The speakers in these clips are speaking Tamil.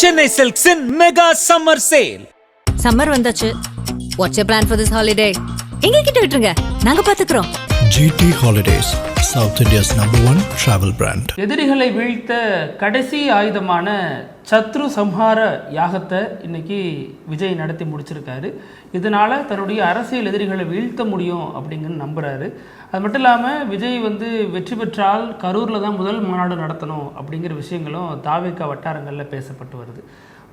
Chennai Silks in mega summer sale. Summer வந்தாச்சு. What's your plan for this holiday? எங்க கிட்ட விட்டுருங்க, நாங்க பாத்துக்கிறோம். GT Holidays, South India's #1 travel brand. எதிரிகளை வீழ்த்த கடைசி ஆயுதமான சத்ரு சம்ஹார யாகத்தை இன்னைக்கு விஜய் நடத்தி முடிச்சிருக்காரு. இதனால தன்னுடைய அரசியல் எதிரிகளை வீழ்த்த முடியும் அப்படிங்கன்னு நம்புறாரு. அது மட்டும் இல்லாமல் விஜய் வெற்றி பெற்றால் கரூரில் தான் முதல் மாநாடு நடத்தணும் அப்படிங்கிற விஷயங்களும் தாவேகா வட்டாரங்களில் பேசப்பட்டு வருது.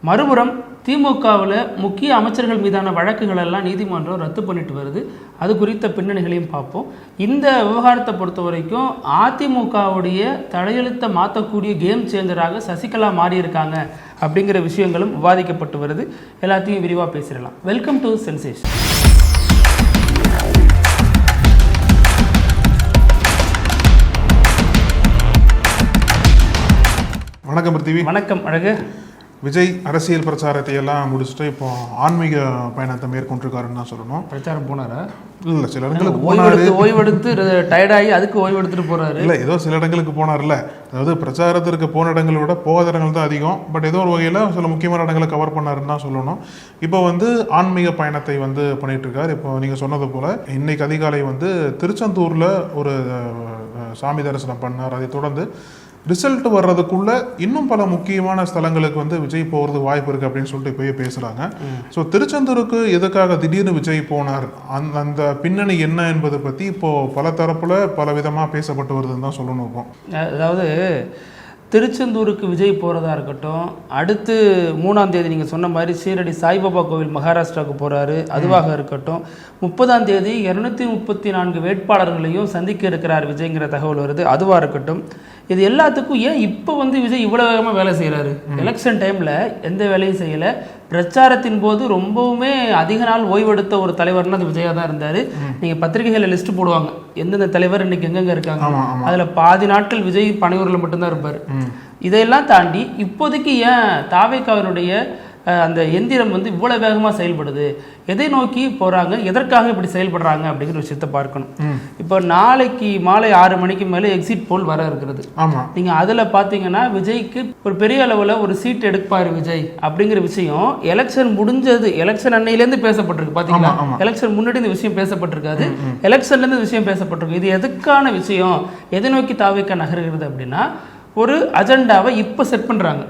மறுபுறம் திமுகவில் முக்கிய அமைச்சர்கள் மீதான வழக்குகள் எல்லாம் நீதிமன்றம் ரத்து பண்ணிட்டு வருது. அது குறித்த பின்னணிகளையும் பார்ப்போம். இந்த விவகாரத்தை பொறுத்த வரைக்கும் அதிமுகவுடைய தலையெழுத்தை மாற்றக்கூடிய கேம் சேஞ்சராக சசிகலா மாறியிருக்காங்க அப்படிங்கிற விஷயங்களும் விவாதிக்கப்பட்டு வருது. எல்லாத்தையும் விரிவாக பேசிடலாம். Welcome to sensation. வணக்கம் பிருத்திவி. வணக்கம் அழகு. விஜய் அரசியல் பிரச்சாரத்தை எல்லாம் முடிச்சுட்டு இப்போ ஆன்மீக பயணத்தை மேற்கொண்டிருக்காருன்னு தான் சொல்லணும். பிரச்சாரம் போனாரா? இல்லை, சில இடங்களுக்கு போனாரு, ஓய்வெடுத்து டயர்டாகி அதுக்கு ஓய்வெடுத்துட்டு போறாரு. இல்லை, ஏதோ சில இடங்களுக்கு போனார்ல. அதாவது பிரச்சாரத்திற்கு போன இடங்களை விட போகாத இடங்கள் தான் அதிகம். பட் ஏதோ ஒரு வகையில் சில முக்கியமான இடங்களை கவர் பண்ணாருன்னு தான் சொல்லணும். இப்போ ஆன்மீக பயணத்தை பண்ணிட்டு இருக்காரு. இப்போ நீங்கள் சொன்னது போல இன்னைக்கு அதிகாலை திருச்செந்தூரில் ஒரு சாமி தரிசனம் பண்ணார். அதை தொடர்ந்து ரிசல்ட் வர்றதுக்குள்ள இன்னும் பல முக்கியமான ஸ்தலங்களுக்கு விஜய் போகிறது வாய்ப்பு இருக்குது அப்படின்னு சொல்லிட்டு இப்போயே பேசுகிறாங்க. ஸோ திருச்செந்தூருக்கு எதுக்காக திடீர்னு விஜய் போனார், அந்த பின்னணி என்ன என்பதை பற்றி இப்போது பல தரப்பில் பல விதமாக பேசப்பட்டு வருதுன்னு தான் சொல்லணும். இப்போ அதாவது திருச்செந்தூருக்கு விஜய் போகிறதா இருக்கட்டும், அடுத்து 3ஆம் தேதி நீங்கள் சொன்ன மாதிரி ஷீரடி சாய்பாபா கோவில் மகாராஷ்டிராவுக்கு போகிறாரு, அதுவாக இருக்கட்டும், 30ஆம் தேதி 234 வேட்பாளர்களையும் சந்திக்க இருக்கிறார் விஜய்ங்கிற தகவல் வருது, அதுவாக இருக்கட்டும். இது எல்லாத்துக்கும் ஏன் இப்போ விஜய் இவ்வளோ வேகமாக வேலை செய்கிறாரு? எலெக்ஷன் டைமில் எந்த வேலையும் செய்யலை. பிரச்சாரத்தின் போது ரொம்பவுமே அதிக நாள் ஓய்வெடுத்த ஒரு தலைவர்னா அது விஜயா தான் இருந்தார். நீங்கள் பத்திரிகைகளில் லிஸ்ட் போடுவாங்க எந்தெந்த தலைவர் இன்னைக்கு எங்கெங்கே இருக்காங்க. அதில் பாதி நாட்கள் விஜய் பனையூரில் மட்டும்தான் இருப்பார். இதையெல்லாம் தாண்டி இப்போதைக்கு ஏன் தாவேகாவினுடைய அந்த எந்திரம் இவ்வளோ வேகமாக செயல்படுது, எதை நோக்கி போகிறாங்க, எதற்காக இப்படி செயல்படுறாங்க அப்படிங்கிற விஷயத்தை பார்க்கணும். இப்போ நாளைக்கு மாலை 6 மணிக்கு மேலே எக்ஸிட் போல் வர இருக்கிறது. நீங்கள் அதில் பார்த்தீங்கன்னா விஜய்க்கு ஒரு பெரிய அளவில் ஒரு சீட் எடுப்பார் விஜய் அப்படிங்கிற விஷயம் எலெக்ஷன் முடிஞ்சது, எலெக்ஷன் அன்னையிலேருந்து பேசப்பட்டிருக்கு. பார்த்தீங்களா, எலெக்ஷன் முன்னாடி இந்த விஷயம் பேசப்பட்டிருக்காது, எலெக்ஷன்லேருந்து இந்த விஷயம் பேசப்பட்டிருக்கு. இது எதுக்கான விஷயம், எதை நோக்கி தாவேகா நகர்கிறது அப்படின்னா ஒரு அஜெண்டாவை இப்போ செட் பண்ணுறாங்க.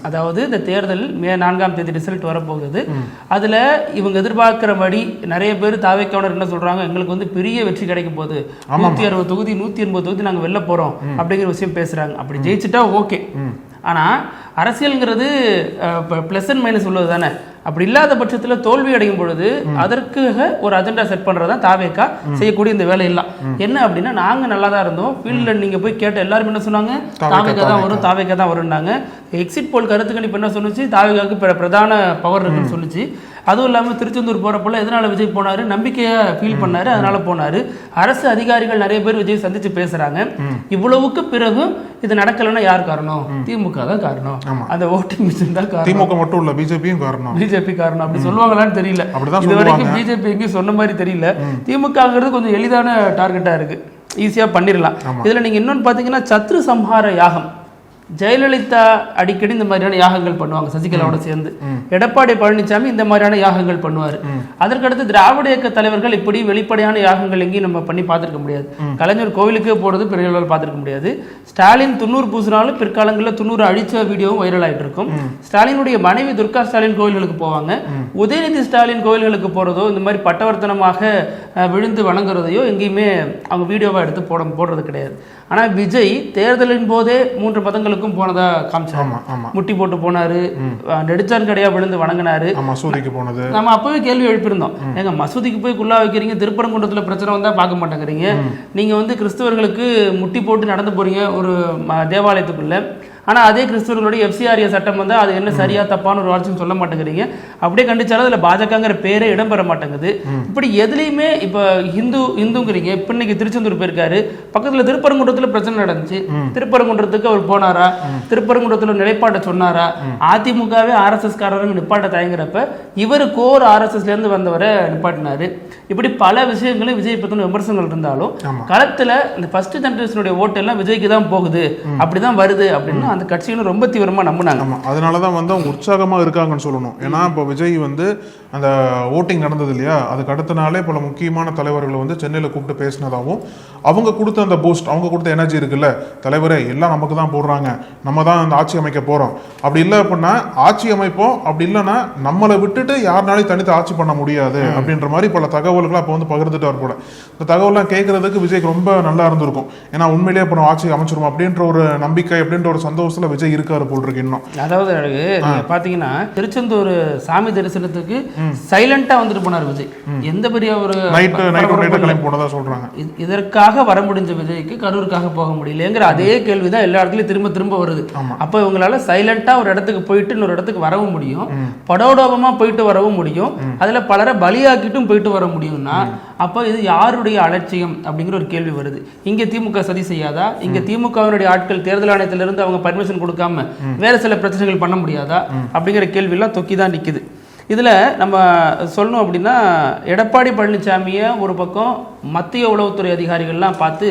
அதாவது இந்த தேர்தலில் மே 4ஆம் தேதி ரிசல்ட் வரப்போகுது. அதில் இவங்க எதிர்பார்க்கிறபடி நிறைய பேர் தாவேக்காவினர் என்ன சொல்கிறாங்க, எங்களுக்கு பெரிய வெற்றி கிடைக்க போகுது, 160 தொகுதி 180 தொகுதி நாங்கள் வெளில போகிறோம் அப்படிங்கிற விஷயம் பேசுகிறாங்க. அப்படி ஜெயிச்சுட்டா ஓகே. ஆனால் அரசியல்ங்கிறது ப்ளஸ் அண்ட் மைனஸ் உள்ளது தானே. அப்படி இல்லாத பட்சத்தில் தோல்வி அடையும் பொழுது அதற்காக ஒரு அஜெண்டா செட் பண்ணுறது தான் தாவேகா செய்யக்கூடிய இந்த வேலையெல்லாம். என்ன அப்படின்னா, நாங்கள் நல்லா தான் இருந்தோம், ஃபீல்டில் நீங்கள் போய் கேட்ட எல்லாருமே என்ன சொன்னாங்க, தாவேகா தான் வரும், தாவேகா தான் வரும்னாங்க. எக்ஸிட் போல் கருத்து கணிப்பு என்ன சொன்னிச்சு, தாவேகாவுக்கு பிரதான பவர் இருக்குன்னு சொல்லிச்சு. அதுவும் இல்லாமல் திருச்செந்தூர் போகிறப்போல எதனால் விஜய் போனார், நம்பிக்கையாக ஃபீல் பண்ணார், அதனால் போனார். அரசு அதிகாரிகள் நிறைய பேர் விஜய் சந்தித்து பேசுகிறாங்க. இவ்வளவுக்கு பிறகும் இது நடக்கலைன்னா யார் காரணம்? திமுக தான் காரணம். அந்த ஓட்டிங் மிஷின் தான் காரணம். திமுக மட்டும் இல்லை, பிஜேபியும் காரணம். பிஜேபி காரணம் அப்படி சொல்லுவாங்களான்னு தெரியல. இது வரைக்கும் பிஜேபி எங்கேயும் சொன்ன மாதிரி தெரியல. திமுகங்கிறது கொஞ்சம் எளிதான டார்கெட்டாக இருக்குது, ஈஸியாக பண்ணிடலாம். இதில் நீங்கள் இன்னொன்று பார்த்தீங்கன்னா சத்ரு சம்ஹார யாகம், ஜெயலலிதா அடிக்கடி இந்த மாதிரியான யாகங்கள் பண்ணுவாங்க சசிகலாவோட சேர்ந்து. எடப்பாடி பழனிசாமி இந்த மாதிரியான யாகங்கள் பண்ணுவார். அதற்கடுத்து திராவிட இயக்க தலைவர்கள் இப்படி வெளிப்படையான யாகங்கள் எங்கேயும் நம்ம பண்ணி பார்த்துருக்க முடியாது. கலைஞர் கோவிலுக்கே போகிறது பெரிய அளவில் பார்த்துருக்க முடியாது. ஸ்டாலின் 90 பூசினாலும் பிற்காலங்களில் 90 அழிச்ச வீடியோவும் வைரல் ஆகிட்டு இருக்கும். ஸ்டாலினுடைய மனைவி துர்கா ஸ்டாலின் கோவில்களுக்கு போவாங்க. உதயநிதி ஸ்டாலின் கோவில்களுக்கு போகிறதோ இந்த மாதிரி பட்டவர்த்தனமாக விழுந்து வணங்குறதையோ எங்கேயுமே அவங்க வீடியோவாக எடுத்து போடுறது கிடையாது. ஆனால் விஜய் தேர்தலின் போதே 3 பதங்களுக்கும் போனதா காமிச்சாங்க. முட்டி போட்டு போனாரு, நெடுச்சான் கடையா விழுந்து வணங்கினாரு. மசூதிக்கு போனது நம்ம அப்பவே கேள்வி எழுப்பியிருந்தோம், எங்க மசூதிக்கு போய் குள்ளா வைக்கிறீங்க, திருப்பரங்குன்றத்துல பிரச்சனை வந்தா பார்க்க மாட்டேங்கிறீங்க, நீங்க கிறிஸ்தவர்களுக்கு முட்டி போட்டு நடந்து போறீங்க ஒரு தேவாலயத்துக்குள்ள, ஆனால் அதே கிறிஸ்தவர்களுடைய FCRA சட்டம் வந்தால் அது என்ன சரியா தப்பான ஒரு வார்த்தையும் சொல்ல மாட்டேங்கிறீங்க. அப்படியே கண்டிச்சாலும் அதில் பாஜகங்கிற பேரே இடம்பெற மாட்டேங்குது. இப்படி எதுலேயுமே இப்போ இந்துங்கிறீங்க. இப்போ இன்னைக்கு திருச்செந்தூர் போயிருக்காரு, பக்கத்தில் திருப்பரங்குன்றத்தில் பிரச்சனை நடந்துச்சு, திருப்பரங்குன்றத்துக்கு அவர் போனாரா, திருப்பரங்குன்றத்தில் நிலைப்பாட்டை சொன்னாரா, அதிமுகவே RSS காரங்க நிப்பாட்ட தயங்குறப்ப இவர் கோர் RSSலேருந்து வந்தவரை நிப்பாட்டினாரு. இப்படி பல விஷயங்களும் விஜய் பற்றின விமர்சனங்கள் இருந்தாலும் களத்தில் இந்த ஃபர்ஸ்ட் ஜெனரேஷனுடைய ஓட்டு எல்லாம் விஜய்க்கு தான் போகுது, அப்படிதான் வருது அப்படின்னு அந்த கட்சிகளும் ரொம்ப தீவிரமாக நம்பினாங்க. ஆமாம், அதனால தான் வந்து அவங்க உற்சாகமாக இருக்காங்கன்னு சொல்லணும். ஏன்னா இப்போ விஜய் வந்து அந்த ஓட்டிங் நடந்தது இல்லையா, அதுக்கு அடுத்த நாளே பல முக்கியமான தலைவர்களை வந்து சென்னையில் கூப்பிட்டு பேசினதாகவும் அவங்க கொடுத்த அந்த பூஸ்ட், அவங்க கொடுத்த எனர்ஜி இருக்குல்ல, தலைவரே எல்லாம் நமக்கு தான் போடுறாங்க, நம்ம தான் அந்த ஆட்சி அமைக்க போகிறோம், அப்படி இல்லை அப்படின்னா ஆட்சி அமைப்போம், அப்படி இல்லைன்னா நம்மளை விட்டுட்டு யாருனாலையும் தனித்து ஆட்சி பண்ண முடியாது அப்படின்ற மாதிரி பல தகவல்களை அப்போ வந்து பகிர்ந்துட்டு வர போல. இந்த தகவலாம் கேட்கறதுக்கு விஜய்க்கு ரொம்ப நல்லா இருந்திருக்கும். ஏன்னா உண்மையிலேயே இப்போ நம்ம ஆட்சி அமைச்சிருவோம் அப்படின்ற ஒரு நம்பிக்கை, அப்படின்ற ஒரு சந்தோஷத்தில் விஜய் இருக்காரு போல் இருக்கு இன்னும். அதாவது நீங்க பாத்தீங்கன்னா திருச்செந்தூர் சாமி தரிசனத்துக்கு சைலண்டா வந்துட்டு போனார் விஜய். எந்த பெரிய ஒரு நைட்டு கிளம்பி போனதா சொல்றாங்க. இதற்காக வர முடிஞ்ச விஜய்க்கு கரூருக்காக போக முடியலங்கிற அதே கேள்விதான் எல்லா இடத்துலயும் திரும்ப திரும்ப வருது. அப்ப இவங்களால சைலண்டா ஒரு இடத்துக்கு போயிட்டு இன்னொரு இடத்துக்கு வரவும் முடியும், படோடோபமா போயிட்டு வரவும் முடியும், அதுல பலரை பலியாக்கிட்டும் போயிட்டு வர முடியும்னா அப்ப இது யாருடைய அலட்சியம் அப்படிங்கிற ஒரு கேள்வி வருது. இங்க திமுக சதி செய்யாதா? இங்க திமுகவினுடைய ஆட்கள் தேர்தல் ஆணையத்திலிருந்து அவங்க பர்மிஷன் கொடுக்காம வேற சில பிரச்சனைகள் பண்ண முடியாதா அப்படிங்கிற கேள்வியெல்லாம் தொக்கி தான் நிற்குது. இதில் நம்ம சொல்லணும் அப்படின்னா, எடப்பாடி பழனிசாமியை ஒரு பக்கம் மத்திய உளவுத்துறை அதிகாரிகள்லாம் பார்த்து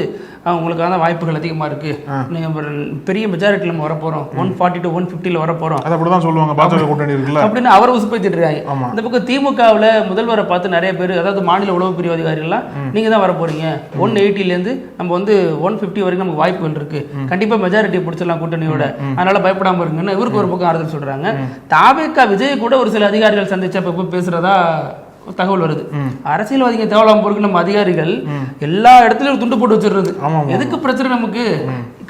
உங்களுக்கான வாய்ப்புகள் அதிகமாக இருக்குது, நீங்கள் பெரிய மெஜாரிட்டியில் நம்ம வரப்போகிறோம், 140 to 150 வரப்போகிறோம், அதை அப்படி தான் சொல்லுவாங்க பாஜக கூட்டணி இருக்குல்ல அப்படின்னு அவரை உசுப்பேத்திட்டு இருக்காங்க. இந்த பக்கம் திமுகவில் முதல்வரை பார்த்து நிறைய பேர், அதாவது மாநில உளவு பிரிவு அதிகாரிகள்லாம் நீங்கள் தான் வரப்போறீங்க, 180லேருந்து நம்ம வந்து 150 வரைக்கும் நமக்கு வாய்ப்புகள் இருக்குது, கண்டிப்பாக மெஜாரிட்டி பிடிச்சிடலாம் கூட்டணியோட, அதனால பயப்படாமல் இருக்குன்னு இவருக்கு ஒரு பக்கம் ஆறுதல் சொல்கிறாங்க. தாவேக்கா விஜய் கூட ஒரு சில அதிகாரிகள் சந்திச்சா இப்போ பேசுகிறதா தகவல் வருது. அரசியல்வாதிங்க தேவலாம் போருக்கு நம்ம அதிகாரிகள் எல்லா இடத்துலயும் துண்டு போட்டு வச்சிடுறது. எதுக்கு பிரச்சனை? நமக்கு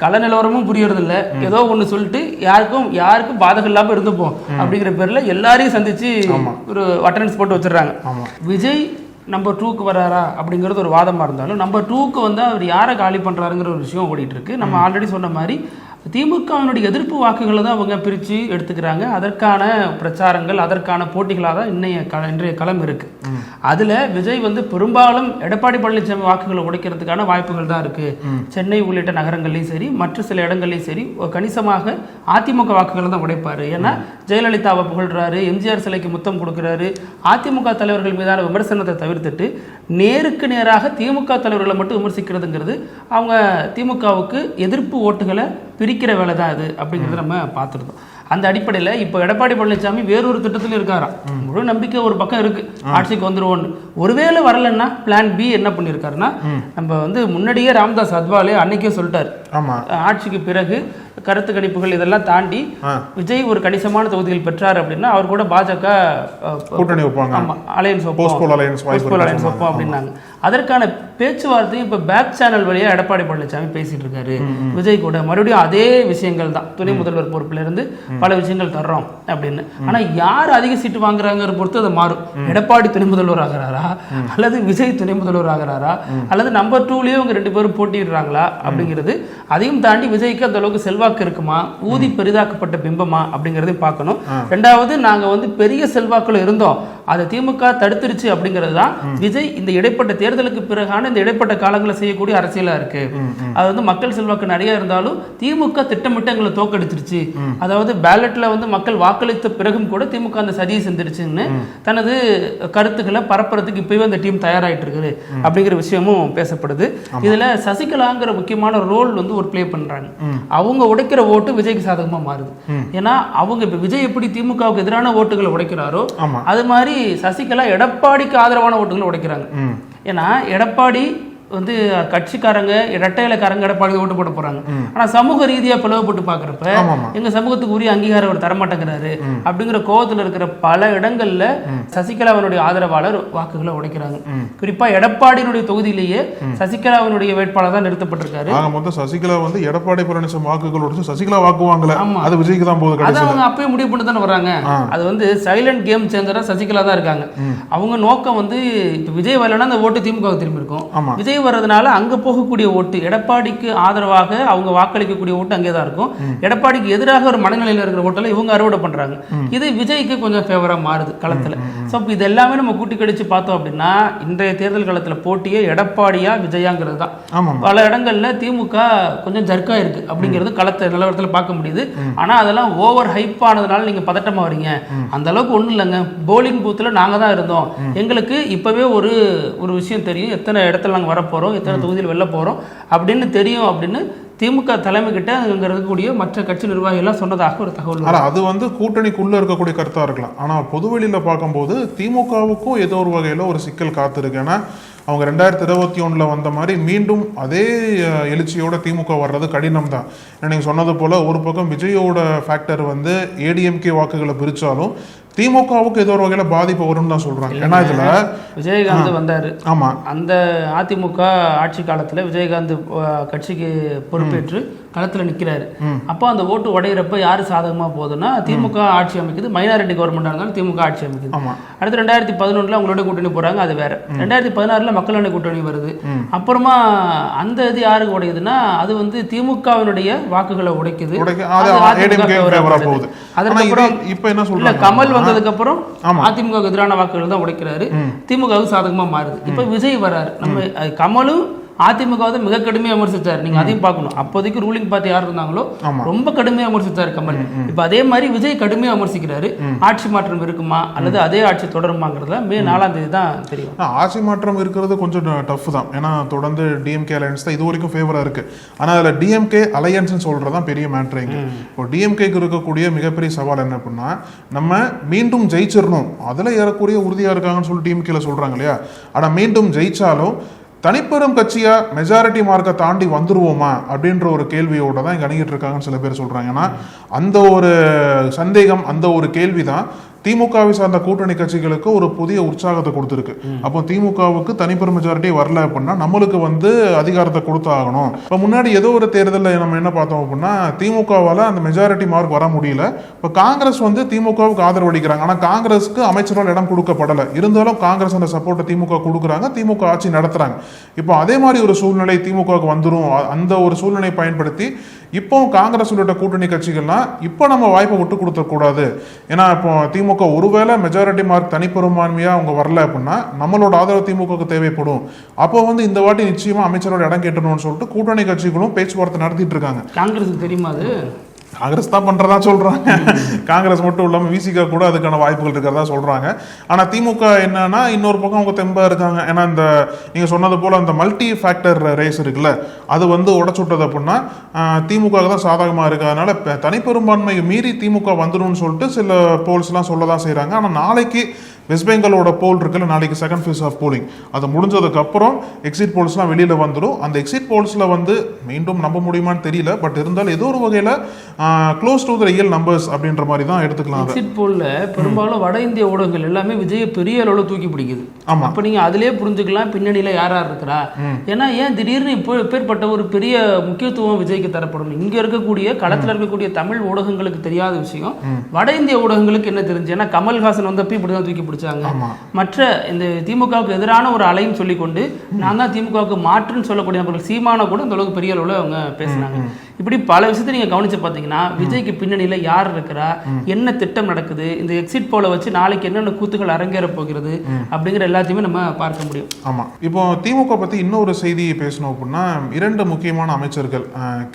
கள நிலவரமும் புரியறது இல்ல, ஏதோ ஒண்ணு சொல்லிட்டு யாருக்கும் பாதகம் இல்லாம இருந்துப்போம் அப்படிங்கிற பேர்ல எல்லாரையும் சந்திச்சு ஒரு அட்டெண்டன்ஸ் போட்டு வச்சிடறாங்க. விஜய் நம்பர் 2க்கு வராரா அப்படிங்கிறது ஒரு வாதமா இருந்தாலும், நம்பர் 2க்கு வந்து அவர் யாரை காலி பண்றாருங்கிற ஒரு விஷயம் ஓடிட்டு இருக்கு. நம்ம ஆல்ரெடி சொன்ன மாதிரி திமுகவினுடைய எதிர்ப்பு வாக்குகளை தான் அவங்க பிரித்து எடுத்துக்கிறாங்க. அதற்கான பிரச்சாரங்கள், அதற்கான போட்டிகளாக தான் இன்றைய களம் இருக்கு. அதில் விஜய் வந்து பெரும்பாலும் எடப்பாடி பழனிசாமி வாக்குகளை உடைக்கிறதுக்கான வாய்ப்புகள் தான் இருக்கு. சென்னை உள்ளிட்ட நகரங்கள்லையும் சரி, மற்ற சில இடங்கள்லையும் சரி, கணிசமாக அதிமுக வாக்குகளை தான் உடைப்பாரு. ஏன்னா ஜெயலலிதாவை புகழ்றாரு, எம்ஜிஆர் சிலைக்கு முத்தம் கொடுக்குறாரு. அதிமுக தலைவர்கள் மீதான விமர்சனத்தை தவிர்த்துட்டு நேருக்கு நேராக திமுக தலைவர்களை மட்டும் விமர்சிக்கிறதுங்கிறது அவங்க திமுகவுக்கு எதிர்ப்பு ஓட்டுகளை பிரிக்கிற வேலை தான் அது அப்படிங்கிறத நம்ம பார்த்துருந்தோம். அந்த அடிப்படையில் இப்போ எடப்பாடி பழனிசாமி வேறொரு திட்டத்தில் இருக்காராம். முழு நம்பிக்கை ஒரு பக்கம் இருக்கு, ஆட்சிக்கு வந்துருவோன்னு. ஒருவேளை வரலன்னா பிளான் பி என்ன பண்ணியிருக்காருன்னா, நம்ம வந்து முன்னாடியே ராமதாஸ் அத்வாலே அன்னைக்கே சொல்லிட்டாரு, ஆட்சிக்கு பிறகு கருத்து கணிப்புகள் இதெல்லாம் தாண்டி விஜய் ஒரு கணிசமான தொகுதிகள் பெற்றார் அப்படின்னா அவர் கூட பாஜக கூட்டணி வைப்பாங்க, அலையன்ஸ் வைப்போம் அப்படின்னாங்க. அதற்கான பேச்சுவார்த்தையும் இப்போ பேக் சேனல் வழியா எடப்பாடி பழனிசாமி பேசிட்டு இருக்காரு விஜய் கூட. மறுபடியும் அதே விஷயங்கள் தான், துணை முதல்வர் பொறுப்புல இருந்து பல விஷயங்கள் தர்றோம் அப்படின்னு. ஆனா யார் அதிக சீட்டு வாங்குறாங்கிற பொறுத்து அது மாறும். எடப்பாடி துணை முதல்வர் ஆகிறாரா, அல்லது விஜய் துணை முதல்வர் ஆகிறாரா, அல்லது நம்பர் 2லயே அவங்க 2 பேரும் போட்டிடுறாங்களா அப்படிங்கிறது. அதையும் தாண்டி விஜய்க்கு அந்த அளவுக்கு செல்வாக்கு இருக்குமா, ஊதி பெரிதாக்கப்பட்ட பிம்பமா அப்படிங்கறதையும் பார்க்கணும். ரெண்டாவது, நாங்க வந்து பெரிய செல்வாக்குல இருந்தோம், அதை திமுக தடுத்துருச்சு அப்படிங்கிறது தான் விஜய் இந்த இடைப்பட்ட தேர்தலுக்கு பிறகான இந்த இடைப்பட்ட காலங்களில் செய்யக்கூடிய அரசியலா இருக்கு. அது வந்து மக்கள் செல்வாக்கு நிறைய இருந்தாலும் திமுக திட்டமிட்டு எங்களை தோக்கடிச்சிருச்சு, அதாவது பேலட்ல வந்து மக்கள் வாக்களித்த பிறகும் கூட திமுக அந்த சதியை செஞ்சிருச்சுன்னு தனது கருத்துக்களை பரப்புறதுக்கு இப்பவே அந்த டீம் தயாராகிட்டு இருக்குது அப்படிங்கிற விஷயமும் பேசப்படுது. இதுல சசிகலாங்கிற முக்கியமான ரோல் வந்து ஒரு பிளே பண்றாங்க. அவங்க உடைக்கிற ஓட்டு விஜய்க்கு சாதகமா மாறுது. ஏன்னா அவங்க இப்ப விஜய் எப்படி திமுகவுக்கு எதிரான ஓட்டுகளை உடைக்கிறாரோ அது மாதிரி சசிகலா எடப்பாடிக்கு ஆதரவான ஓட்டுகளை உடைக்கிறாங்க. ஏன்னா எடப்பாடி வந்து கட்சிக்காரங்க இரட்டையிலக்காரங்க எடப்பாடி ஓட்டு போட போறாங்க. ஆனா சமூக ரீதியா பிளவுபட்டு பாக்குறப்ப எங்க சமூகத்துக்கு உரிய அங்கீகாரம் அவர் தரமாட்டேங்கிறாரு அப்படிங்கிற கோவத்துல இருக்கிற பல இடங்கள்ல சசிகலாவினுடைய ஆதரவாளர் வாக்குகளை உடைக்கிறாங்க. குறிப்பா எடப்பாடியினுடைய தொகுதியிலேயே சசிகலாவினுடைய வேட்பாளர் தான் நிறுத்தப்பட்டிருக்காரு. சசிகலா வந்து எடப்பாடி பழனிசாமி வாக்குகள் உடைச்சு சசிகலா வாக்குவாங்கல, அது விஜய்க்கு தான் போகுது. அதை அவங்க அப்பயே முடிவு பண்ணி தானே வர்றாங்க. அது வந்து சைலண்ட் கேம் சேஞ்சரா சசிகலா தான் இருக்காங்க. அவங்க நோக்கம் வந்து இப்ப விஜய் வரலன்னா அந்த ஓட்டு திமுக திரும்பி இருக்கும். விஜய் வர்றதுனால அங்க போகக்கூடிய ஓட்டு எடப்பாடிக்கு ஆதரவாக அவங்க வாக்களிக்கக்கூடிய ஓட்டு அங்கே தான் இருக்கும். எடப்பாடிக்கு எதிராக ஒரு மனநிலையில் இருக்கிற ஓட்டெல்லாம் இவங்க அறுவடை பண்றாங்க. இது விஜய்க்கு கொஞ்சம் ஃபேவரா மாறுது களத்துல. ஸோ இது எல்லாமே நம்ம கூட்டி கழிச்சு பார்த்தோம் அப்படின்னா இன்றைய தேர்தல் காலத்துல போட்டியே எடப்பாடியா விஜயாங்கிறது தான். பல இடங்கள்ல திமுக கொஞ்சம் ஜர்க்கா இருக்கு அப்படிங்கிறது களத்தை நிலவரத்தில் பார்க்க முடியுது. ஆனா அதெல்லாம் ஓவர் ஹைப் ஆனதுனால நீங்க பதட்டமா வரீங்க, அந்த அளவுக்கு ஒண்ணும் இல்லைங்க. போலிங் பூத்துல நாங்க தான் இருந்தோம், எங்களுக்கு இப்பவே ஒரு விஷயம் தெரியும், எத்தனை இடத்துல நாங்க வர போறோம், எத்தனை தொகுதியில் வெளில போறோம் அப்படின்னு தெரியும் அப்படின்னு திமுக தலைமை கிட்ட அங்க இருக்கக்கூடிய மற்ற கட்சி நிர்வாகிகள் எல்லாம் சொன்னதாக ஒரு தகவல். ஆனா அது வந்து கூட்டணிக்குள்ள இருக்கக்கூடிய கருத்தா இருக்கலாம். ஆனா பொதுவெளியில பார்க்கும்போது திமுகவுக்கும் ஏதோ ஒரு வகையில ஒரு சிக்கல் காத்திருக்கு. ஏன்னா அவங்க 2021 வந்த மாதிரி மீண்டும் அதே எழுச்சியோட திமுக வர்றது கடினம் தான். நீங்க சொன்னது போல ஒரு பக்கம் விஜயோட ஃபேக்டர் வந்து ஏடிஎம்கே வாக்குகளை பிரிச்சாலும் திமுகவுக்கு ஏதோ ஒரு வகையில பாதிப்பு வரும்னு தான் சொல்றாங்க. ஏன்னா இதுல விஜயகாந்த் வந்தாரு. ஆமா, அந்த அதிமுக ஆட்சி காலத்துல விஜயகாந்த் கட்சிக்கு பொறுப்பேற்று களத்துல நிக்கிறாரு. அப்போ அந்த ஓட்டு உடையிறப்ப யாரு சாதகமா போகுதுன்னா திமுக ஆட்சி அமைக்குது, மைனாரிட்டி கவர்மெண்டா இருந்தாலும் திமுக ஆட்சி அமைக்குது. அடுத்து 2011 அவங்களோட கூட்டணி போறாங்க, அது வேற. 2016 மக்களவை கூட்டணி வருது. அப்புறமா அந்த இது யாருக்கு உடையுதுன்னா அது வந்து திமுகவினுடைய வாக்குகளை உடைக்குது. அதுக்கப்புறம் இப்ப என்ன சொல்றாங்க, கமல் வந்ததுக்கு அப்புறம் அதிமுக எதிரான வாக்குகள் தான் உடைக்கிறாரு, திமுகவுக்கு சாதகமா மாறுது. இப்ப விஜய் வர்றாரு. நம்ம கமலும் அதிமுக வந்து மிக கடுமையாக விமர்சித்தார். நீங்க அதையும் பார்க்கணும். அப்போதைக்கு ரூலிங் பார்ட்டி யார் இருந்தாங்களோ ரொம்ப கடுமையாக விமர்சித்தார் கமல். இப்ப அதே மாதிரி விஜய் கடுமையாக விமர்சிக்கிறாரு. ஆட்சி மாற்றம் இருக்குமா அல்லது அதே ஆட்சி தொடருமாங்கிறத மே 4ஆம் தேதி தான் தெரியும். ஆட்சி மாற்றம் இருக்கிறது கொஞ்சம் டஃப் தான். ஏன்னா தொடர்ந்து டிஎம்கே அலையன்ஸ் தான் இது வரைக்கும் ஃபேவரா இருக்கு. ஆனா அதுல டிஎம்கே அலையன்ஸ் சொல்றதான் பெரிய மேட்ரிங். இப்போ டிஎம்கேக்கு இருக்கக்கூடிய மிகப்பெரிய சவால் என்ன அப்படின்னா, நம்ம மீண்டும் ஜெயிச்சிடணும், அதுல ஏறக்கூடிய உறுதியா இருக்காங்கன்னு சொல்லி டிஎம்கேல சொல்றாங்க இல்லையா. ஆனா மீண்டும் ஜெயிச்சாலும் தனிப்பெரும் கட்சியா மெஜாரிட்டி மார்க்கை தாண்டி வந்துருவோமா அப்படின்ற ஒரு கேள்வியோட தான் இங்க அணுகிட்டு இருக்காங்கன்னு சில பேர் சொல்றாங்க. ஏன்னா அந்த ஒரு சந்தேகம், அந்த ஒரு கேள்விதான் திமுகவை சார்ந்த கூட்டணி கட்சிகளுக்கு ஒரு புதிய உற்சாகத்தை கொடுத்துருக்கு. அப்போ திமுகவுக்கு தனிப்பெரும் மெஜாரிட்டி வரல அப்படின்னா நம்மளுக்கு வந்து அதிகாரத்தை கொடுத்தாகணும். இப்போ முன்னாடி ஏதோ ஒரு தேர்தலில் நம்ம என்ன பார்த்தோம் அப்படின்னா திமுகவால் அந்த மெஜாரிட்டி மார்க் வர முடியல. இப்போ காங்கிரஸ் வந்து திமுகவுக்கு ஆதரவு அளிக்கிறாங்க. ஆனால் காங்கிரஸுக்கு அமைச்சரால் இடம் கொடுக்கப்படலை. இருந்தாலும் காங்கிரஸ் அந்த சப்போர்ட்டை திமுக கொடுக்குறாங்க, திமுக ஆட்சி நடத்துறாங்க. இப்போ அதே மாதிரி ஒரு சூழ்நிலை திமுகவுக்கு வந்துடும். அந்த ஒரு சூழ்நிலை பயன்படுத்தி இப்போ காங்கிரஸ் உள்ளிட்ட கூட்டணி கட்சிகள்லாம் இப்போ நம்ம வாய்ப்பை விட்டு கொடுத்துடக்கூடாது. ஏன்னா இப்போ திமுக ஒருவேளை மெஜாரிட்டி மார்க் தனிப்பெரும்பான்மையா அவங்க வரல அப்படின்னா நம்மளோட ஆதரவு திமுகவுக்கு தேவைப்படும். அப்போ வந்து இந்த வாட்டி நிச்சயமா அமைச்சரோட இடம் கேட்டணும்னு சொல்லிட்டு கூட்டணி கட்சிகளும் பேச்சுவார்த்தை நடத்திட்டு இருக்காங்க. காங்கிரஸுக்கு தெரியுமா அது? காங்கிரஸ் தான் பண்றதா சொல்றாங்க. காங்கிரஸ் மட்டும் இல்லாமல் விசிகா கூட அதுக்கான வாய்ப்புகள் இருக்கிறதா சொல்றாங்க. ஆனா திமுக என்னன்னா இன்னொரு பக்கம் அவங்க தெம்பா இருக்காங்க. ஏன்னா இந்த நீங்க சொன்னது போல அந்த மல்டி ஃபேக்டர் ரேஸ் இருக்குல்ல, அது வந்து உடச்சுட்டது அப்படின்னா திமுக தான் சாதகமா இருக்கு. அதனால தனிப்பெரும்பான்மையை மீறி திமுக வந்துடும் சொல்லிட்டு சில போல்ஸ் எல்லாம் சொல்லதான் செய்யறாங்க. ஆனா நாளைக்கு வெஸ்ட் பெங்காலோட போல் இருக்குல்ல, நாளைக்கு செகண்ட் ஃபேஸ் ஆஃப் போலிங் அது முடிஞ்சதுக்கு அப்புறம் எக்ஸிட் போல்ஸ்லாம் வெளியில வந்துடும். அந்த எக்ஸிட் போல்ஸ்ல வந்து மீண்டும் நம்ப முடியுமான்னு தெரியல. பட் இருந்தாலும் ஏதோ ஒரு வகையில close to the real numbers அப்படின்ற மாதிரி தான் எடுத்துக்கலாம். எக்ஸிட் போல்ல பெரும்பாலும் வட இந்திய ஊடகங்கள் எல்லாமே விஜய பெரிய அளவில் தூக்கி பிடிக்குது. ஆமா, அப்ப நீங்க அதிலே புரிஞ்சுக்கலாம் பின்னணியில யார் யார் இருக்கிறா. ஏன்னா ஏன் திடீர்னு இப்போ எப்பேற்பட்ட ஒரு பெரிய முக்கியத்துவம் விஜய்க்கு தரப்படும். இங்க இருக்கக்கூடிய களத்துல இருக்கக்கூடிய தமிழ் ஊடகங்களுக்கு தெரியாத விஷயம் வட இந்திய ஊடகங்களுக்கு என்ன தெரிஞ்சு. ஏன்னா கமல்ஹாசன் வந்தப்ப இப்படிதான் தூக்கி பிடிச்சாங்க. மற்ற இந்த திமுகவுக்கு எதிரான ஒரு அலைன்னு சொல்லிக்கொண்டு நான் தான் திமுகவுக்கு மாற்றுன்னு சொல்லக்கூடிய நபர்கள் சீமான கூட அந்த அளவுக்கு பெரிய அளவில் அவங்க பேசினாங்க. இப்படி பல விஷயத்தை நீங்க கவனிச்சு பார்த்தீங்கன்னா விஜய்க்கு பின்னணியில யார் இருக்கிறா, என்ன திட்டம் நடக்குது, இந்த எக்ஸிட் போல வச்சு நாளைக்கு என்னென்ன கூத்துகள் அரங்கேற போகிறது அப்படிங்கிற எல்லாத்தையுமே நம்ம பார்க்க முடியும். ஆமா, இப்போ திமுக பத்தி இன்னொரு செய்தி பேசணும் அப்படின்னா 2 முக்கியமான அமைச்சர்கள்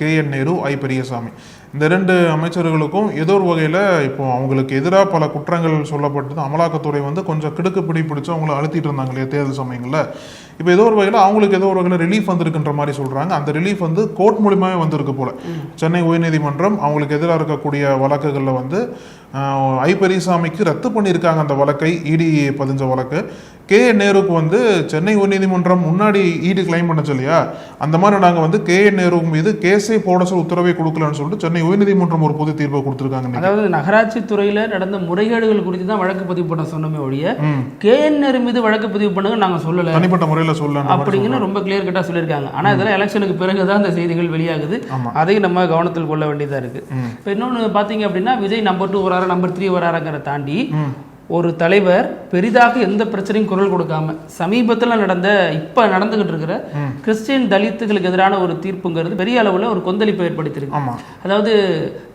KN நேரு, ஐ பெரியசாமி, இந்த 2 அமைச்சர்களுக்கும் ஏதோ ஒரு வகையில் இப்போ அவங்களுக்கு எதிராக பல குற்றங்கள் சொல்லப்பட்டது. அமலாக்கத்துறை வந்து கொஞ்சம் கிடுக்குப்பிடி பிடிச்சி அவங்கள அழுத்திட்டு இருந்தாங்க இல்லையா தேர்தல் சமயங்களில். இப்போ ஏதோ ஒரு வகையில் அவங்களுக்கு ஏதோ ஒரு வகையில் ரிலீஃப் வந்திருக்குன்ற மாதிரி சொல்கிறாங்க. அந்த ரிலீஃப் வந்து கோர்ட் மூலியமாகவே வந்திருக்கு போல. சென்னை உயர்நீதிமன்றம் அவங்களுக்கு எதிராக இருக்கக்கூடிய வழக்குகளில் வந்து ஐ பெரியசாமிக்கு ரத்து பண்ணியிருக்காங்க அந்த வழக்கை, இடி பதிஞ்ச வழக்கு. KN நேருக்கு வந்து சென்னை உயர்நீதிமன்றம் முன்னாடி இடி கிளைம் பண்ணச்சு இல்லையா, அந்த மாதிரி நாங்கள் வந்து KN நேரு மீது கேஸை போட சொல்ல உத்தரவை கொடுக்கலன்னு சொல்லிட்டு சென்னை உயர்நீதிமன்றம் ஒரு பொது தீர்ப்பை கொடுத்துருக்காங்க. அதாவது நகராட்சி துறையில நடந்த முறைகேடுகள் குறித்து தான் வழக்கு பதிவு பண்ண சொன்னமே ஒழிய KN நேரு மீது வழக்கு பதிவு பண்ணுங்க நாங்க சொல்லல, தனிப்பட்ட முறையில் சொல்லலாம் அப்படிங்கன்னு ரொம்ப கிளியர் கட்டா சொல்லியிருக்காங்க. ஆனா இதெல்லாம் எலெக்ஷனுக்கு பிறகுதான் இந்த செய்திகள் வெளியாகுது. அதையும் நம்ம கவனத்தில் கொள்ள வேண்டியதா இருக்கு. இப்போ இன்னொன்று பார்த்தீங்க அப்படின்னா விஜய் நம்பர் 2 வராரா நம்பர் 3 வராராங்கிற தாண்டி ஒரு தலைவர் பெரிதாக எந்த பிரச்சனையும் குரல் கொடுக்காம சமீபத்தில் இப்ப நடந்துகிட்டு இருக்கிற கிறிஸ்டியன் தலித்துகளுக்கு எதிரான ஒரு தீர்ப்புங்கிறது பெரிய அளவுல ஒரு கொந்தளிப்பை ஏற்படுத்தியிருக்கு. அதாவது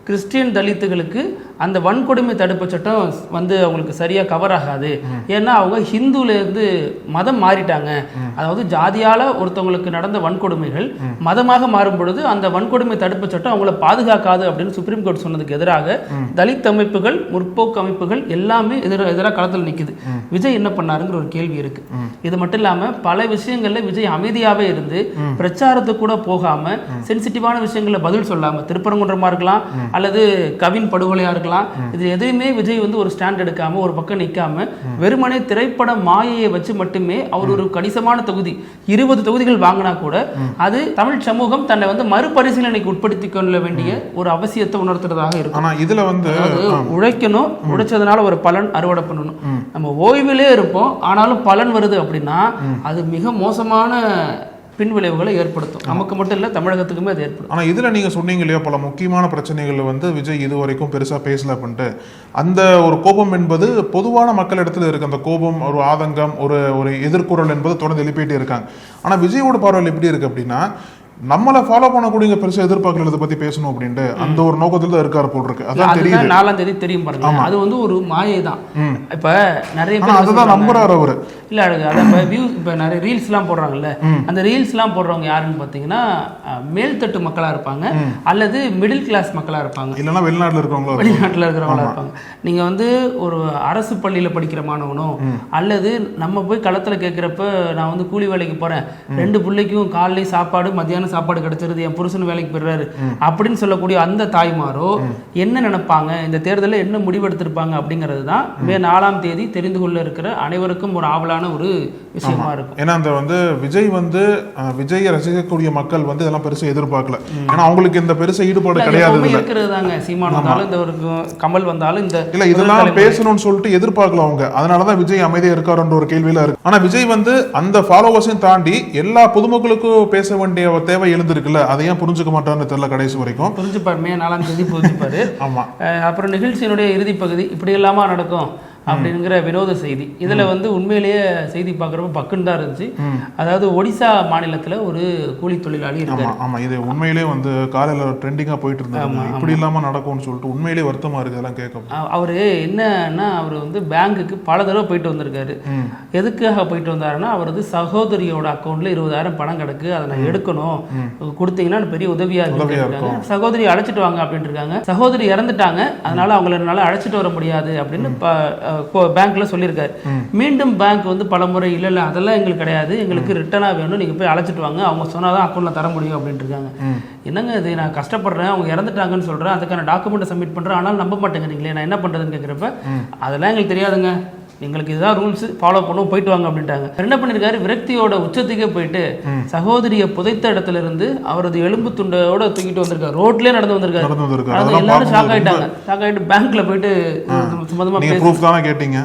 கிறிஸ்டியன் தலித்துகளுக்கு அந்த வன்கொடுமை தடுப்பு சட்டம் வந்து அவங்களுக்கு சரியா கவர் ஆகாது. ஏன்னா அவங்க ஹிந்துல இருந்து மதம் மாறிட்டாங்க. அதாவது ஜாதியால ஒருத்தவங்களுக்கு நடந்த வன்கொடுமைகள் மதமாக மாறும் பொழுது அந்த வன்கொடுமை தடுப்பு சட்டம் அவங்கள பாதுகாக்காது அப்படின்னு சுப்ரீம் கோர்ட் சொன்னதுக்கு எதிராக தலித் அமைப்புகள், முற்போக்கு அமைப்புகள் எல்லாமே எதிராக களத்தில் நிக்குது. விஜய் என்ன பண்ணாருங்கிற ஒரு கேள்வி இருக்கு. இது மட்டும் இல்லாம பல விஷயங்கள்ல விஜய் அமைதியாவே இருந்து பிரச்சாரத்துக்கு கூட போகாம, சென்சிட்டிவான விஷயங்கள்ல பதில் சொல்லாம, திருப்பரங்குன்றமா இருக்கலாம் அல்லது கவின் படுகொலையா இருக்கலாம், இது எதுவுமே விஜய் வந்து ஒரு ஸ்டாண்ட் எடுக்காம ஒரு பக்கம் நிக்காம வெறுமனே திரைப்பட மாயையை வச்சு மட்டுமே அவர் ஒரு கணிசமான தொகுதி 20 தொகுதிகள் வாங்கினா கூட அது தமிழ் சமூகம் தன்னை வந்து மறுபரிசீலனைக்கு உட்படுத்திக் கொள்ள வேண்டிய ஒரு அவசியத்தை உணர்த்துறதாக இருக்கும். ஆனா இதுல வந்து உழைக்கணும், உழைச்சதுனால ஒரு பலன் அறுவடை பண்ணணும். நம்ம ஓய்விலே இருப்போம், ஆனாலும் பலன் வருது அப்படின்னா அது மிக மோசமான பின்விளைவுகளை ஏற்படுத்தும். நமக்கு மட்டும் இல்லை, தமிழகத்துக்குமே அது ஏற்படும். ஆனால் இதில் நீங்கள் சொன்னீங்க இல்லையா, பல முக்கியமான பிரச்சனைகள் வந்து விஜய் இது வரைக்கும் பெருசாக பேசல பண்ணிட்டு அந்த ஒரு கோபம் என்பது பொதுவான மக்கள் இடத்துல இருக்கு. அந்த கோபம், ஒரு ஆதங்கம், ஒரு எதிர்குரல் என்பது தொடர்ந்து எழுப்பிட்டே இருக்காங்க. ஆனால் விஜயோட பார்வையில் எப்படி இருக்கு அப்படின்னா, நம்மளை ஃபாலோ பண்ணக்கூடிய பெருசா எதிர்பார்க்கல இதை பத்தி பேசணும் அப்படின்ட்டு அந்த ஒரு நோக்கத்துல தான் இருக்காரு போல் இருக்கு. அதான் தெரியுது. 4ஆம் தேதி தெரியும் பாருங்க. அது வந்து ஒரு மாயை தான். இப்ப நிறைய பேர் அதுதான் நம்புறாரு அவரு. இல்ல அத வியூஸ் இப்ப நிறைய ரீல்ஸ் எல்லாம் போடுறாங்கல்ல, அந்த ரீல்ஸ் எல்லாம் போடுறவங்க யாருன்னு பாத்தீங்கன்னா மேல்தட்டு மக்களா இருப்பாங்க அல்லது மிடில் கிளாஸ் மக்களா இருப்பாங்க, இல்லைன்னா வெளிநாட்டுல இருக்கிறவங்களா இருப்பாங்க. நீங்க வந்து ஒரு அரசு பள்ளியில படிக்கிற மாணவனோ அல்லது நம்ம போய் களத்துல கேட்கிறப்ப நான் வந்து கூலி வேலைக்கு போறேன், 2 பிள்ளைக்கும் காலையில சாப்பாடு மத்தியானம் சாப்பாடு கிடைச்சிருது, என் புருஷன் வேலைக்கு போயிடுறாரு அப்படின்னு சொல்லக்கூடிய அந்த தாய்மாரோ என்ன நினைப்பாங்க, இந்த தேர்தலில் என்ன முடிவெடுத்திருப்பாங்க அப்படிங்கிறது தான் மே 4ஆம் தேதி தெரிந்து கொள்ள இருக்கிற அனைவருக்கும் ஒரு ஆவலான ஒரு விஷயமா இருக்கும். ஏன்னா அந்த வந்து விஜய் ரசிக்கக்கூடிய மக்கள் வந்து இதெல்லாம் பெருசா எதிர்பார்க்கல. ஏன்னா அவங்களுக்கு இந்த பெருசா ஈடுபாடு கிடையாது. இருக்கிறது தாங்க, சீமான் வந்தாலும் இந்த ஒரு கமல் வந்தாலும் இந்த இல்ல இதெல்லாம் பேசணும்னு சொல்லிட்டு எதிர்பார்க்கல அவங்க. அதனாலதான் விஜய் அமைதியா இருக்காருன்ற ஒரு கேள்வியில இருக்கு. ஆனா விஜய் வந்து அந்த ஃபாலோவர்ஸையும் தாண்டி எல்லா பொதுமக்களுக்கும் பேச வேண்டிய தேவை எழுந்திருக்குல்ல, அதையும் புரிஞ்சுக்க மாட்டான்னு தெரியல கடைசி வரைக்கும். புரிஞ்சுப்பாரு, மே 4ஆம் தேதி புரிஞ்சுப்பாரு. ஆமா. அப்புறம் நிகழ்ச்சியினுடைய இறுதி பகுதி இப்படி எல்லாமா நடக்கும் அப்படிங்கிற வினோத செய்தி. இதுல வந்து உண்மையிலேயே செய்தி பார்க்குறப்ப பக்குன்னு தான் இருந்துச்சு. அதாவது ஒடிசா மாநிலத்துல ஒரு கூலி தொழிலாளி இருக்காரு. ஆமா, இது உண்மையிலேயே வந்து காலையில ட்ரெண்டிங்கா போயிட்டு இருந்தாங்க. இப்படி இல்லாம நடக்கும்னு சொல்லிட்டு உண்மையிலேயே வருத்தமா இருக்கு இதெல்லாம் கேட்க. அவரு என்னன்னா அவர் வந்து பேங்குக்கு பல தடவை போயிட்டு வந்திருக்காரு. எதுக்காக போயிட்டு வந்தாருன்னா, அவரது சகோதரியோட அக்கௌண்ட்ல 20,000 பணம் கிடக்கு, அதை நான் எடுக்கணும், கொடுத்தீங்கன்னா பெரிய உதவியா இருக்கு, சகோதரி அழைச்சிட்டு வாங்க அப்படின்ட்டு இருக்காங்க. சகோதரி இறந்துட்டாங்க, அதனால அவங்கள அழைச்சிட்டு வர முடியாது அப்படின்னு பேங்க்ல சொல்லியிருக்காரு. மீண்டும் பேங்க் வந்து பல முறை இல்ல அதெல்லாம் எங்களுக்கு கிடையாது, எங்களுக்கு ரிட்டர்னா வேணும், நீங்க போய் அழைச்சிட்டு வாங்க, அவங்க சொன்னாதான் அக்கௌண்ட்ல தர முடியும் அப்படின்ட்டு இருக்காங்க. என்னங்க இது, நான் கஷ்டப்படுறேன், அவங்க இறந்துட்டாங்கன்னு சொல்றேன், அதுக்கான டாக்குமெண்ட் சப்மிட் பண்றேன், ஆனால் நம்ப மாட்டேங்கிறீங்களே, நான் என்ன பண்றதுன்னு கேட்கிறப்ப அதெல்லாம் எங்களுக்கு தெரியாதுங்க, எங்களுக்கு இதுதான் ரூல்ஸ், ஃபாலோ பண்ணுவோம், போயிட்டு வாங்க அப்படின்ட்டாங்க. என்ன பண்ணிருக்காரு, விரக்தியோட உச்சத்துக்கே போயிட்டு சகோதரியை புதைத்த இடத்துல இருந்து அவரது எலும்பு துண்டோட தூக்கிட்டு வந்திருக்காரு, ரோட்லயே நடந்து வந்திருக்காரு. எல்லாரும் ஷாக் ஆயிட்டாங்க. ஷாக் ஆயிட்டு பேங்க்ல போயிட்டு சம்பந்தமா கேட்டீங்க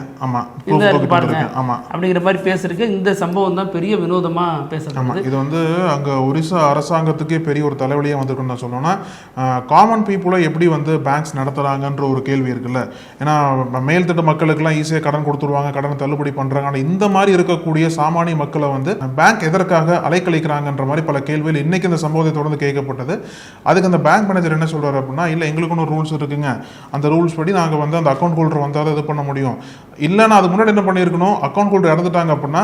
பாருங்க அப்படிங்கிற மாதிரி பேசிருக்கு. இந்த சம்பவம் தான் பெரிய வினோதமா பேசுறாங்க. இது வந்து அங்க ஒரிசா அரசாங்கத்துக்கே பெரிய ஒரு தலைவலியா வந்திருக்குன்னு நான் சொல்லணும்னா, காமன் பீப்புளை எப்படி வந்து பேங்க்ஸ் நடத்துறாங்கன்ற ஒரு கேள்வி இருக்குல்ல. ஏன்னா மேல்தட்டு மக்களுக்கு எல்லாம் ஈஸியா கடன் கொடுத்துருவாங்க, கடனை தள்ளுபடி பண்றாங்க. ஆனா இந்த மாதிரி இருக்கக்கூடிய சாமானிய மக்களை வந்து பேங்க் எதற்காக அலைக்கழிக்கிறாங்கன்ற மாதிரி பல கேள்விகள் இன்னைக்கு இந்த சம்பவத்தை தொடர்ந்து கேட்கப்பட்டது. அதுக்கு அந்த பேங்க் மேனேஜர் என்ன சொல்றாரு அப்படின்னா, இல்ல எங்களுக்குன்னு ஒரு ரூல்ஸ் இருக்குங்க, அந்த ரூல்ஸ் படி நாங்க வந்து அந்த அக்கௌண்ட் ஹோல்டர் வந்தாலும் இது பண்ண முடியும், இல்லைன்னா அது முன்னாடி என்ன பண்ணிருக்கணும், அக்கௌண்ட் ஹோல்டர் இறந்துட்டாங்க அப்படின்னா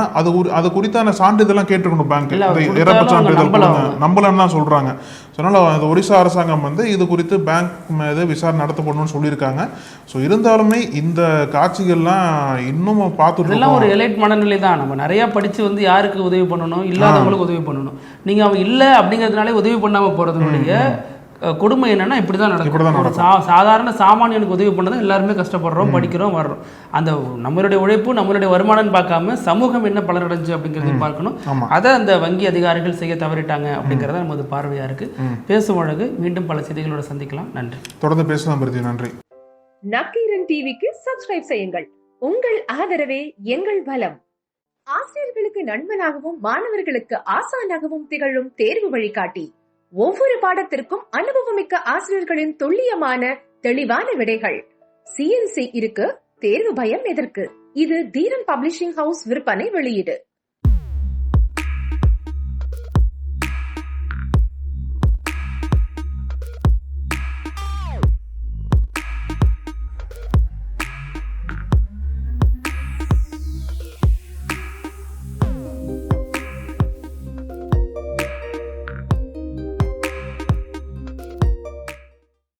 அது குறித்தான சான்றிதழ் கேட்டிருக்கணும் பேங்க், இறப்பு சான்றிதழ் நம்பலன்னு தான் சொல்றாங்க. அதனால அந்த ஒரிசா அரசாங்கம் வந்து இது குறித்து பேங்க் மீது விசாரணை நடத்தப்படணும்னு சொல்லியிருக்காங்க. ஸோ இருந்தாலுமே இந்த காட்சிகள்லாம் இன்னும் பார்த்துட்டு இதெல்லாம் ஒரு எலைட் மனநிலை தான். நம்ம நிறைய படிச்சு வந்து யாருக்கு உதவி பண்ணணும், இல்லாதவங்களுக்கு உதவி பண்ணணும். நீங்க அவங்க இல்லை அப்படிங்கிறதுனாலே உதவி பண்ணாம போறதுனுடைய கொடுமை என்னன்னா இப்படிதான் நடக்கும். சாதாரண சாமானியனுக்கு உதவி பண்ணதான் எல்லாருமே கஷ்டப்படுறோம், படிக்கிறோம், வர்றோம். அந்த நம்மளுடைய உழைப்பு நம்மளுடைய வருமானம் பார்க்காம சமூகம் என்ன பலனடைஞ்சு அப்படிங்கிறதையும் பார்க்கணும். அதை அந்த வங்கி அதிகாரிகள் செய்ய தவறிட்டாங்க அப்படிங்கிறத நமது பார்வையா இருக்கு. பேசும் அழகு. மீண்டும் பல செய்திகளோட சந்திக்கலாம். நன்றி. தொடர்ந்து பேசலாம். நன்றி. நக்கீரன் டிவிக்கு சப்ஸ்கிரைப் செய்யுங்கள். உங்கள் ஆதரவே எங்கள் பலம். ஆசிரியர்களுக்கு நண்பனாகவும் மாணவர்களுக்கு ஆசானாகவும் திகழும் தேர்வு வழிகாட்டி. ஒவ்வொரு பாடத்திற்கும் அனுபவமிக்க ஆசிரியர்களின் துல்லியமான தெளிவான விடைகள். CNC இருக்கு, தேர்வு பயம் எதற்கு? இது தீரன் பப்ளிஷிங் ஹவுஸ் விற்பனை வெளியீடு.